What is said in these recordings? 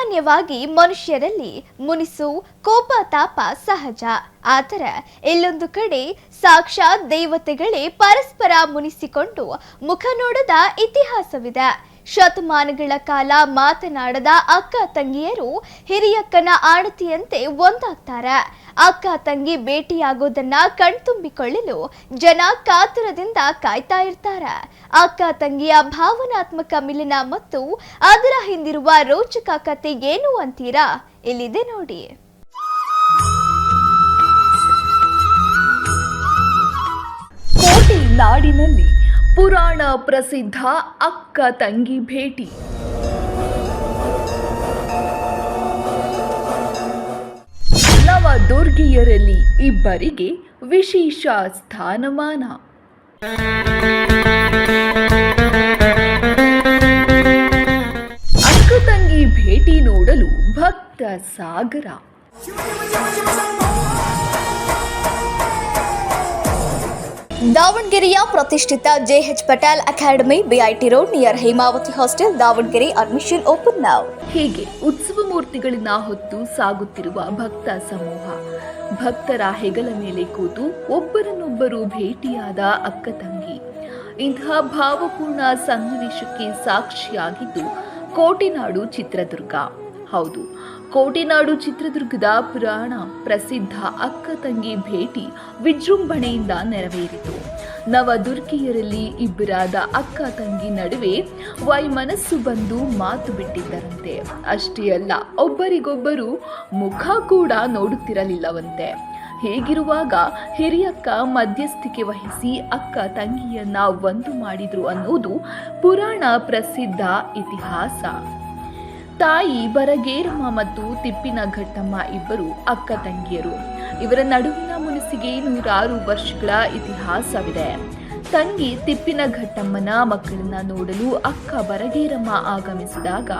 ಸಾಮಾನ್ಯವಾಗಿ ಮನುಷ್ಯರಲ್ಲಿ ಮುನಿಸು ಕೋಪ ತಾಪ ಸಹಜ. ಆದರೆ ಇಲ್ಲೊಂದು ಕಡೆ ಸಾಕ್ಷಾತ್ ದೇವತೆಗಳೇ ಪರಸ್ಪರ ಮುನಿಸಿಕೊಂಡು ಮುಖ ನೋಡದ ಇತಿಹಾಸವಿದೆ. ಶತಮಾನಗಳ ಕಾಲ ಮಾತನಾಡದ ಅಕ್ಕ ತಂಗಿಯರು ಹಿರಿಯಕ್ಕನ ಆಣತಿಯಂತೆ ಒಂದಾಗ್ತಾರೆ. ಅಕ್ಕ ತಂಗಿ ಭೇಟಿಯಾಗೋದನ್ನ ಕಣ್ತುಂಬಿಕೊಳ್ಳಲು ಜನ ಕಾತುರದಿಂದ ಕಾಯ್ತಾ ಇರ್ತಾರೆ. ಅಕ್ಕ ತಂಗಿಯ ಭಾವನಾತ್ಮಕ ಮಿಲನ ಮತ್ತು ಅದರ ಹಿಂದಿರುವ ರೋಚಕ ಕಥೆ ಏನು ಅಂತೀರಾ? ಇಲ್ಲಿದೆ ನೋಡಿ. ಕೋಟೆ ನಾಡಿನಲ್ಲಿ ಪುರಾಣ ಪ್ರಸಿದ್ಧ ಅಕ್ಕ ತಂಗಿ ಭೇಟಿ. ನವದುರ್ಗಿಯರಲ್ಲಿ ಇಬ್ಬರಿಗೆ ವಿಶೇಷ ಸ್ಥಾನಮಾನ. ಅಕ್ಕ ತಂಗಿ ಭೇಟಿ ನೋಡಲು ಭಕ್ತ ಸಾಗರ. ದಾವಣಗೆರೆಯ ಪ್ರತಿಷ್ಠಿತ JH Patel academy, BIT road near Hemavathi hostel, Davanagere. Admission open now. ಹೀಗೆ ಉತ್ಸವ ಮೂರ್ತಿಗಳನ್ನ ಹೊತ್ತು ಸಾಗುತ್ತಿರುವ ಭಕ್ತ ಸಮೂಹ. ಭಕ್ತರ ಹೆಗಲ ಮೇಲೆ ಕೂತು ಒಬ್ಬರನ್ನೊಬ್ಬರು ಭೇಟಿಯಾದ ಅಕ್ಕ ತಂಗಿ. ಇಂತಹ ಭಾವಪೂರ್ಣ ಸನ್ನಿವೇಶಕ್ಕೆ ಸಾಕ್ಷಿಯಾಗಿದ್ದು ಕೋಟೆನಾಡು ಚಿತ್ರದುರ್ಗ. ಹೌದು, ಕೋಟೆನಾಡು ಚಿತ್ರದುರ್ಗದ ಪುರಾಣ ಪ್ರಸಿದ್ಧ ಅಕ್ಕ ತಂಗಿ ಭೇಟಿ ವಿಜೃಂಭಣೆಯಿಂದ ನೆರವೇರಿತು. ನವದುರ್ಗಿಯರಲ್ಲಿ ಇಬ್ಬರಾದ ಅಕ್ಕ ತಂಗಿ ನಡುವೆ ವೈಮನಸ್ಸು ಬಂದು ಮಾತು ಬಿಟ್ಟಿದ್ದರಂತೆ. ಅಷ್ಟೇ ಅಲ್ಲ, ಒಬ್ಬರಿಗೊಬ್ಬರು ಮುಖ ಕೂಡ ನೋಡುತ್ತಿರಲಿಲ್ಲವಂತೆ. ಹೀಗಿರುವಾಗ ಹಿರಿಯಕ್ಕ ಮಧ್ಯಸ್ಥಿಕೆ ವಹಿಸಿ ಅಕ್ಕ ತಂಗಿಯನ್ನ ಒಂದು ಮಾಡಿದ್ರು ಅನ್ನೋದು ಪುರಾಣ ಪ್ರಸಿದ್ಧ ಇತಿಹಾಸ. ತಾಯಿ ಬರಗೇರಮ್ಮ ಮತ್ತು ತಿಪ್ಪಿನಘಟ್ಟಮ್ಮ ಇಬ್ಬರು ಅಕ್ಕ ತಂಗಿಯರು. ಇವರ ನಡುವಿನ ಮುನಿಸಿಗೆ 100 ವರ್ಷಗಳ ಇತಿಹಾಸವಿದೆ. ತಂಗಿ ತಿಪ್ಪಿನಘಟ್ಟಮ್ಮನ ಮಕ್ಕಳನ್ನ ನೋಡಲು ಅಕ್ಕ ಬರಗೇರಮ್ಮ ಆಗಮಿಸಿದಾಗ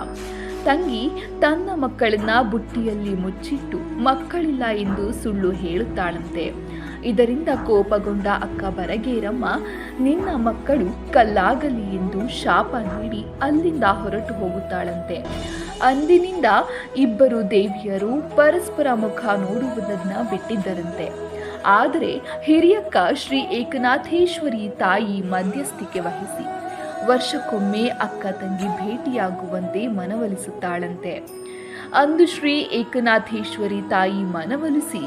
ತಂಗಿ ತನ್ನ ಮಕ್ಕಳನ್ನ ಬುಟ್ಟಿಯಲ್ಲಿ ಮುಚ್ಚಿಟ್ಟು ಮಕ್ಕಳಿಲ್ಲ ಎಂದು ಸುಳ್ಳು ಹೇಳುತ್ತಾಳಂತೆ. ಇದರಿಂದ ಕೋಪಗೊಂಡ ಅಕ್ಕ ಬರಗೇರಮ್ಮ ನಿನ್ನ ಮಕ್ಕಳು ಕಲ್ಲಾಗಲಿ ಎಂದು ಶಾಪ ನೀಡಿ ಅಲ್ಲಿಂದ ಹೊರಟು ಹೋಗುತ್ತಾಳಂತೆ. ಅಂದಿನಿಂದ ಇಬ್ಬರು ದೇವಿಯರು ಪರಸ್ಪರ ಮುಖ ನೋಡುವುದನ್ನ ಬಿಟ್ಟಿದ್ದರಂತೆ. ಆದರೆ ಹಿರಿಯಕ್ಕ ಶ್ರೀ ಏಕನಾಥೇಶ್ವರಿ ತಾಯಿ ಮಧ್ಯಸ್ಥಿಕೆ ವಹಿಸಿ ವರ್ಷಕ್ಕೊಮ್ಮೆ ಅಕ್ಕ ತಂಗಿ ಭೇಟಿಯಾಗುವಂತೆ ಮನವೊಲಿಸುತ್ತಾಳಂತೆ. ಅಂದು ಶ್ರೀ ಏಕನಾಥೇಶ್ವರಿ ತಾಯಿ ಮನವೊಲಿಸಿ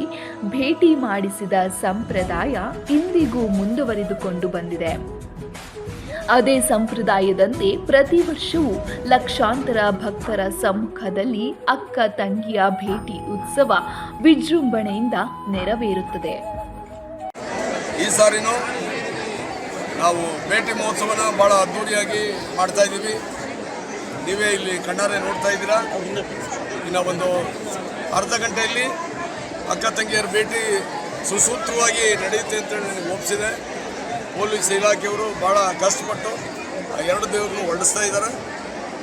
ಭೇಟಿ ಮಾಡಿಸಿದ ಸಂಪ್ರದಾಯ ಇಂದಿಗೂ ಮುಂದುವರಿದುಕೊಂಡು ಬಂದಿದೆ. ಅದೇ ಸಂಪ್ರದಾಯದಂತೆ ಪ್ರತಿ ವರ್ಷವೂ ಲಕ್ಷಾಂತರ ಭಕ್ತರ ಸಮ್ಮುಖದಲ್ಲಿ ಅಕ್ಕ ತಂಗಿಯ ಭೇಟಿ ಉತ್ಸವ ವಿಜೃಂಭಣೆಯಿಂದ ನೆರವೇರುತ್ತದೆ. ಈ ಸಾರಿನೂ ನಾವು ಭೇಟಿ ಮಹೋತ್ಸವನ ಭಾಳ ಅದ್ದೂರಿಯಾಗಿ ಮಾಡ್ತಾ ಇದ್ದೀವಿ. ನೀವೇ ಇಲ್ಲಿ ಕಣ್ಣಾರೆ ನೋಡ್ತಾ ಇದ್ದೀರಾ. ಇನ್ನು ಒಂದು ಅರ್ಧ ಗಂಟೆಯಲ್ಲಿ ಅಕ್ಕ ತಂಗಿಯರ ಭೇಟಿ ಸುಸೂತ್ರವಾಗಿ ನಡೆಯುತ್ತೆ ಅಂತೇಳಿ ನನಗೆ ಒಪ್ಪಿಸಿದೆ. ಪೊಲೀಸ್ ಇಲಾಖೆಯವರು ಭಾಳ ಕಷ್ಟಪಟ್ಟು ಎರಡು ದೇವ್ರನ್ನೂ ಹೊರಡಿಸ್ತಾ ಇದ್ದಾರೆ.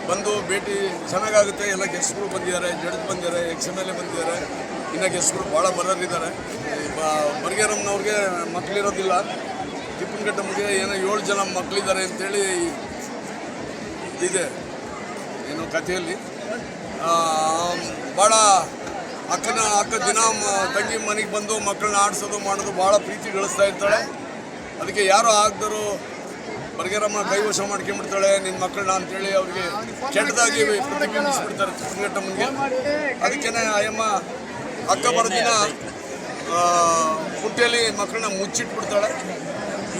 ಬಂದು ಭೇಟಿ ಚೆನ್ನಾಗಾಗುತ್ತೆ. ಎಲ್ಲ ಗೆಸ್ಟ್ಗಳು ಬಂದಿದ್ದಾರೆ, ಜಡ್ಜ್ ಬಂದಿದ್ದಾರೆ, XMLA ಬಂದಿದ್ದಾರೆ, ಇನ್ನು ಗೆಸ್ಟ್ಗಳು ಭಾಳ ಬರೋರಿದ್ದಾರೆ. ಬರಗೇರಮ್ಮನವ್ರಿಗೆ ಮಕ್ಕಳಿರೋದಿಲ್ಲ, ತಿಪ್ಪನಘಟ್ಟಮ್ಮಗೆ ಏನೋ 7 ಜನ ಮಕ್ಕಳಿದ್ದಾರೆ ಅಂತೇಳಿ ಇದೆ ಏನೋ ಕಥೆಯಲ್ಲಿ. ಭಾಳ ಅಕ್ಕ ದಿನ ತಂಗಿ ಮನೆಗೆ ಬಂದು ಮಕ್ಕಳನ್ನ ಆಡಿಸೋದು ಮಾಡೋದು ಭಾಳ ಪ್ರೀತಿ ಗಳಿಸ್ತಾ ಇರ್ತಾಳೆ. ಅದಕ್ಕೆ ಯಾರೋ ಆಗದರು ಬರಗೇರಮ್ಮ ಕೈವಶ ಮಾಡ್ಕೊಂಡ್ಬಿಡ್ತಾಳೆ ನಿನ್ನ ಮಕ್ಕಳನ್ನ ಅಂತೇಳಿ ಅವ್ರಿಗೆ ಕೆಟ್ಟದಾಗಿ ಪ್ರತಿಬಿಂಬಿಸ್ಬಿಡ್ತಾರೆ ತಿಪ್ಪನಘಟ್ಟಮ್ಮನಿಗೆ. ಅದಕ್ಕೇ ಅಯ್ಯಮ್ಮ ಅಕ್ಕ ಬರೋ ದಿನ ಪುಟ್ಟಿಯಲ್ಲಿ ಮಕ್ಕಳನ್ನ ಮುಚ್ಚಿಟ್ಬಿಡ್ತಾಳೆ.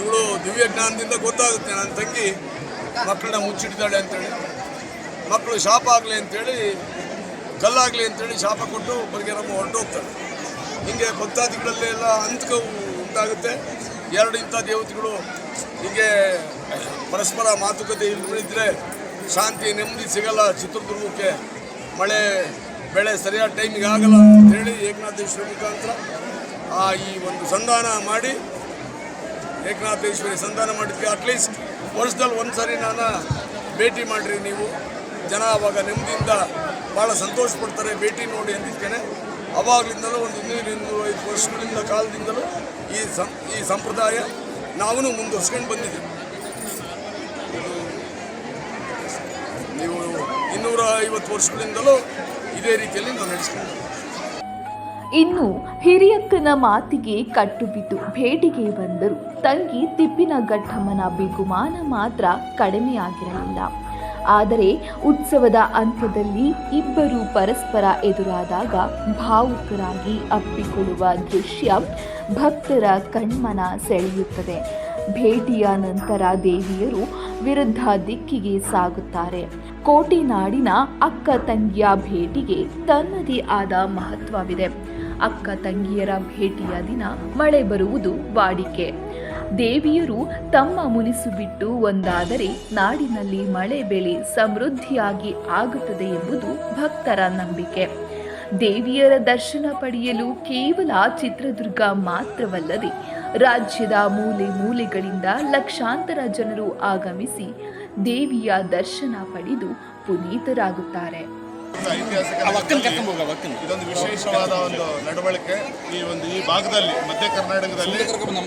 ಇವಳು ದಿವ್ಯ ಜ್ಞಾನದಿಂದ ಗೊತ್ತಾಗುತ್ತೆ ನನ್ನ ತಂಗಿ ಮಕ್ಕಳನ್ನ ಮುಚ್ಚಿಡ್ತಾಳೆ ಅಂತೇಳಿ. ಮಕ್ಕಳು ಶಾಪ ಆಗಲಿ ಅಂತೇಳಿ, ಕಲ್ಲಾಗಲಿ ಅಂತೇಳಿ ಶಾಪ ಕೊಟ್ಟು ಬರಗೇರಮ್ಮ ಹೊರಟೋಗ್ತಾಳೆ. ಹೀಗೆ ಭಕ್ತಾದಿಗಳಲ್ಲೆಲ್ಲ ಅಂತಕ ಉಂಟಾಗುತ್ತೆ. ಎರಡು ಇಂಥ ದೇವತೆಗಳು ಹೀಗೆ ಪರಸ್ಪರ ಮಾತುಕತೆ ಇಲ್ಲದಿದ್ದರೆ ಶಾಂತಿ ನೆಮ್ಮದಿ ಸಿಗಲ್ಲ. ಚಿತ್ರದುರ್ಗಕ್ಕೆ ಮಳೆ ಬೆಳೆ ಸರಿಯಾದ ಟೈಮಿಗೆ ಆಗಲ್ಲ ಅಂತೇಳಿ ಏಕನಾಥೇಶ್ವರಿ ಮುಖಾಂತರ ಈ ಒಂದು ಸಂಧಾನ ಮಾಡಿ ಏಕನಾಥೇಶ್ವರಿ ಸಂಧಾನ ಮಾಡಿದ್ವಿ. ಅಟ್ಲೀಸ್ಟ್ ವರ್ಷದಲ್ಲಿ ಒಂದು ಸಾರಿ ನಾನು ಭೇಟಿ ಮಾಡಿರಿ ನೀವು, ಜನ ಆವಾಗ ನೆಮ್ಮದಿಯಿಂದ ಭಾಳ ಸಂತೋಷ ಪಡ್ತಾರೆ ಭೇಟಿ ನೋಡಿ ಅಂದಿದ್ದೇನೆ. ಅವಾಗಲಿಂದಲೂ ಒಂದು 200-205 ವರ್ಷಗಳಿಂದ ಕಾಲದಿಂದಲೂ ಈ ಸಂಪ್ರದಾಯ ನಾವು ಮುಂದುವರ್ಸ್ಕೊಂಡು ಬಂದಿದ್ದೀವಿ. ನೀವು 250 ವರ್ಷಗಳಿಂದಲೂ ಇದೇ ರೀತಿಯಲ್ಲಿ ನಾವು ನಡೆಸ್ಕೊಂಡು ಇನ್ನು ಹಿರಿಯಕ್ಕನ ಮಾತಿಗೆ ಕಟ್ಟುಬಿದ್ದು ಭೇಟಿಗೆ ಬಂದರು ತಂಗಿ ತಿಪ್ಪಿನಘಟ್ಟಮ್ಮನ ಬಿಗುಮಾನ ಮಾತ್ರ ಕಡಿಮೆಯಾಗಿರಲಿಲ್ಲ. ಆದರೆ ಉತ್ಸವದ ಅಂತ್ಯದಲ್ಲಿ ಇಬ್ಬರು ಪರಸ್ಪರ ಎದುರಾದಾಗ ಭಾವುಕರಾಗಿ ಅಪ್ಪಿಕೊಳ್ಳುವ ದೃಶ್ಯ ಭಕ್ತರ ಕಣ್ಮನ ಸೆಳೆಯುತ್ತದೆ. ಭೇಟಿಯ ನಂತರ ದೇವಿಯರು ವಿರುದ್ಧ ದಿಕ್ಕಿಗೆ ಸಾಗುತ್ತಾರೆ. ಕೋಟಿನಾಡಿನ ಅಕ್ಕ ತಂಗಿಯ ಭೇಟಿಗೆ ತನ್ನದೇ ಆದ ಮಹತ್ವವಿದೆ. ಅಕ್ಕ ತಂಗಿಯರ ಭೇಟಿಯ ದಿನ ಮಳೆ ಬರುವುದು ವಾಡಿಕೆ. ದೇವಿಯರು ತಮ್ಮ ಮುನಿಸು ಬಿಟ್ಟು ಒಂದಾದರೆ ನಾಡಿನಲ್ಲಿ ಮಳೆ ಬೆಳೆ ಸಮೃದ್ಧಿಯಾಗಿ ಆಗುತ್ತದೆ ಎಂಬುದು ಭಕ್ತರ ನಂಬಿಕೆ. ದೇವಿಯರ ದರ್ಶನ ಪಡೆಯಲು ಕೇವಲ ಚಿತ್ರದುರ್ಗ ಮಾತ್ರವಲ್ಲದೆ ರಾಜ್ಯದ ಮೂಲೆ ಮೂಲೆಗಳಿಂದ ಲಕ್ಷಾಂತರ ಜನರು ಆಗಮಿಸಿ ದೇವಿಯ ದರ್ಶನ ಪಡೆದು ಪುನೀತರಾಗುತ್ತಾರೆ. ಇದೊಂದು ವಿಶೇಷವಾದ ಒಂದು ನಡವಳಿಕೆ ಈ ಭಾಗದಲ್ಲಿ ಮಧ್ಯ ಕರ್ನಾಟಕದಲ್ಲಿ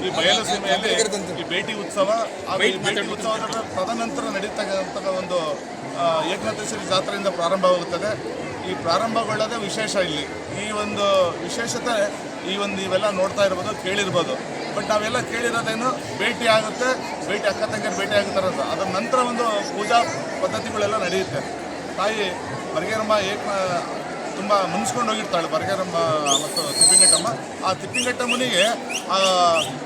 ಈ ಬಯಲು ಸೀಮೆಯಲ್ಲಿ ಈ ಭೇಟಿ ಉತ್ಸವ ಭೇಟಿ ಉತ್ಸವದ ತದನಂತರ ನಡೀತಕ್ಕಂಥ ಒಂದು ಏಕನಾಥೇಶ್ವರಿ ಜಾತ್ರೆಯಿಂದ ಪ್ರಾರಂಭವಾಗುತ್ತದೆ. ಈ ಪ್ರಾರಂಭಗೊಳ್ಳೋದೇ ವಿಶೇಷ. ಇಲ್ಲಿ ಈ ಒಂದು ವಿಶೇಷತೆ ಇವೆಲ್ಲ ನೋಡ್ತಾ ಇರ್ಬೋದು, ಕೇಳಿರ್ಬೋದು. ಬಟ್ ನಾವೆಲ್ಲ ಕೇಳಿರೋದೇನು ಭೇಟಿ ಆಗುತ್ತೆ, ಅಕ್ಕ ತಂಗಿಯರು ಭೇಟಿ ಆಗುತ್ತಾರೆ ಅಂತ. ಅದರ ನಂತರ ಒಂದು ಪೂಜಾ ಪದ್ಧತಿಗಳೆಲ್ಲ ನಡೆಯುತ್ತೆ. ತಾಯಿ ಬರ್ಗೇರಮ್ಮ ತುಂಬ ಮುನ್ಸ್ಕೊಂಡು ಹೋಗಿರ್ತಾಳೆ ಬರ್ಗೇರಮ್ಮ ಮತ್ತು ತಿಪ್ಪಿಘಟ್ಟಮ್ಮ. ಆ ತಿಪ್ಪಿಘಟ್ಟಮ್ಮನಿಗೆ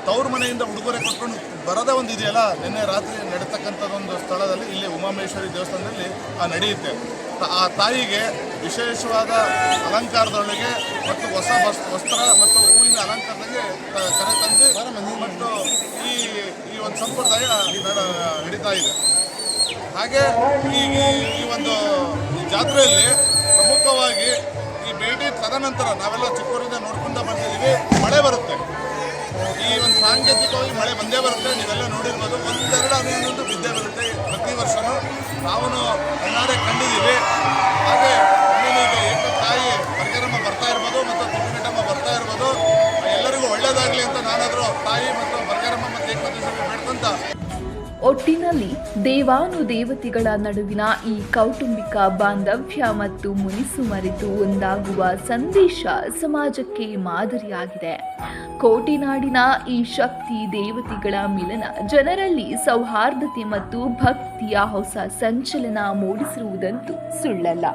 ತವ್ರ ಮನೆಯಿಂದ ಉಡುಗೊರೆ ಕೊಟ್ಕೊಂಡು ಬರೋದೇ ಒಂದು ಇದೆಯಲ್ಲ, ನಿನ್ನೆ ರಾತ್ರಿ ನಡೀತಕ್ಕಂಥದ್ದೊಂದು ಸ್ಥಳದಲ್ಲಿ ಇಲ್ಲಿ ಉಮಾಮಹೇಶ್ವರಿ ದೇವಸ್ಥಾನದಲ್ಲಿ ನಡೆಯುತ್ತೆ. ಆ ತಾಯಿಗೆ ವಿಶೇಷವಾದ ಅಲಂಕಾರದೊಳಗೆ ಮತ್ತು ಹೊಸ ವಸ್ತ್ರ ಮತ್ತು ಹೂವಿನ ಅಲಂಕಾರದಾಗೆ ಕರೆ ತಂದು ಮತ್ತು ಈ ಒಂದು ಸಂಪ್ರದಾಯ ನಡೀತಾ ಇದೆ. ಹಾಗೆ ಈ ಒಂದು ಜಾತ್ರೆಯಲ್ಲಿ ಪ್ರಮುಖವಾಗಿ ಈ ಭೇಟಿ ತದನಂತರ ನಾವೆಲ್ಲ ಚಿಕ್ಕವರಿಂದ ನೋಡ್ಕೊಂಡ ಬಂದಿದ್ದೀವಿ, ಮಳೆ ಬರುತ್ತೆ. ಈ ಒಂದು ಸಾಂಕೇತಿಕವಾಗಿ ಮಳೆ ಬಂದೇ ಬರುತ್ತೆ. ನೀವೆಲ್ಲ ನೋಡಿರ್ಬೋದು, ಒಂದೆರಡು ಹನಿಯೊಂದು ಬಿದ್ದೇ ಬರುತ್ತೆ ಪ್ರತಿ ವರ್ಷವೂ. ನಾವು ಕಣ್ಣಾರೆ ಕಂಡಿದ್ದೀವಿ. ಹಾಗೆ ಈಗ ತಾಯಿ ಬರ್ಗೇರಮ್ಮ ಬರ್ತಾ ಇರ್ಬೋದು ಮತ್ತು ತಿಪ್ಪಿಘಟ್ಟಮ್ಮ ಬರ್ತಾ ಇರ್ಬೋದು. ಎಲ್ಲರಿಗೂ ಒಳ್ಳೆಯದಾಗಲಿ ಅಂತ ನಾನಾದರೂ ತಾಯಿ ಮತ್ತು ಬರ್ಗೇರಮ್ಮ ಮತ್ತು ಏಕನಾಥೇಶ್ವರಿ ಬೇಡ್ಕೊಂತ ಒಟ್ಟಿನಲ್ಲಿ ದೇವಾನುದೇವತೆಗಳ ನಡುವಿನ ಈ ಕೌಟುಂಬಿಕ ಬಾಂಧವ್ಯ ಮತ್ತು ಮುನಿಸು ಮರೆತು ಒಂದಾಗುವ ಸಂದೇಶ ಸಮಾಜಕ್ಕೆ ಮಾದರಿಯಾಗಿದೆ. ಕೋಟಿನಾಡಿನ ಈ ಶಕ್ತಿ ದೇವತೆಗಳ ಮಿಲನ ಜನರಲ್ಲಿ ಸೌಹಾರ್ದತೆ ಮತ್ತು ಭಕ್ತಿಯ ಹೊಸ ಸಂಚಲನ ಮೂಡಿಸಿರುವುದಂತೂ ಸುಳ್ಳಲ್ಲ.